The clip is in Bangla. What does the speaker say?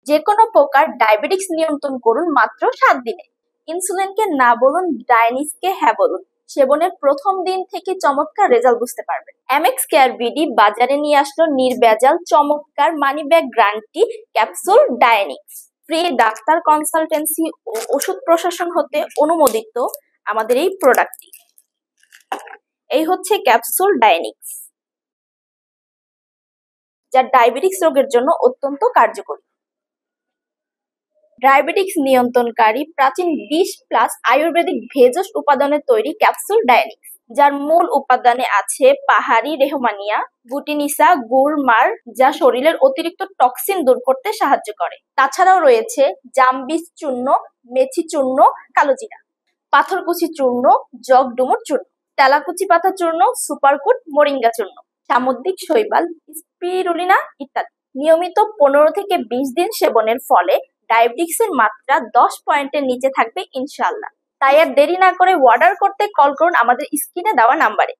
যে কোনো প্রকার ডায়াবেটিক্স নিয়ন্ত্রণ করুন মাত্র 7 দিনে। ইনসুলিনকে না বলুন, ডায়ানিসকে হ্যাঁ বলুন। সেবনের প্রথম দিন থেকে চমৎকার রেজাল্ট বুঝতে পারবেন। এমএক্স কেয়ার বিডি বাজারে নিয়ে আসলো নির্ভেজাল চমৎকার money bag guarantee capsule Dianix. Free doctor consultancy ও ওষুধ প্রশাসন হতে অনুমোদিত আমাদের এই প্রোডাক্টটি। এই হচ্ছে ক্যাপসুল ডায়ানিক্স, যা ডায়াবেটিক্স রোগের জন্য অত্যন্ত কার্যকরী। ডায়াবেটিক্স নিয়ন্ত্রণকারী প্রাচীন 20+ আয়ুর্বেদিক ভেষজ উপাদানে তৈরি ক্যাপসুল ডায়ানিক্স, যার মূল উপাদানে আছে পাহাড়ি রেহমানিয়া, গুটিনিসা, গুড়মার, যা শরীরের অতিরিক্ত টক্সিন দূর করতে সাহায্য করে। তাছাড়াও রয়েছে জামবিস চূর্ণ, মেথি চূর্ণ, কালোজিরা, পাথরকুচি চূর্ণ, জগ ডুমুর চূর্ণ, তেলাকুচি পাতা চূর্ণ, সুপারকুট, মোরিঙ্গা চূর্ণ, সামুদ্রিক শৈবাল, স্পিরুলিনা ইত্যাদি। নিয়মিত 15 থেকে 20 দিন সেবনের ফলে ডায়াবেটিক্সের মাত্রা 10 পয়েন্টের নিচে থাকবে ইনশাআল্লাহ। তাই আর দেরি না করে অর্ডার করতে কল করুন আমাদের স্ক্রিনে দেওয়া নাম্বারে।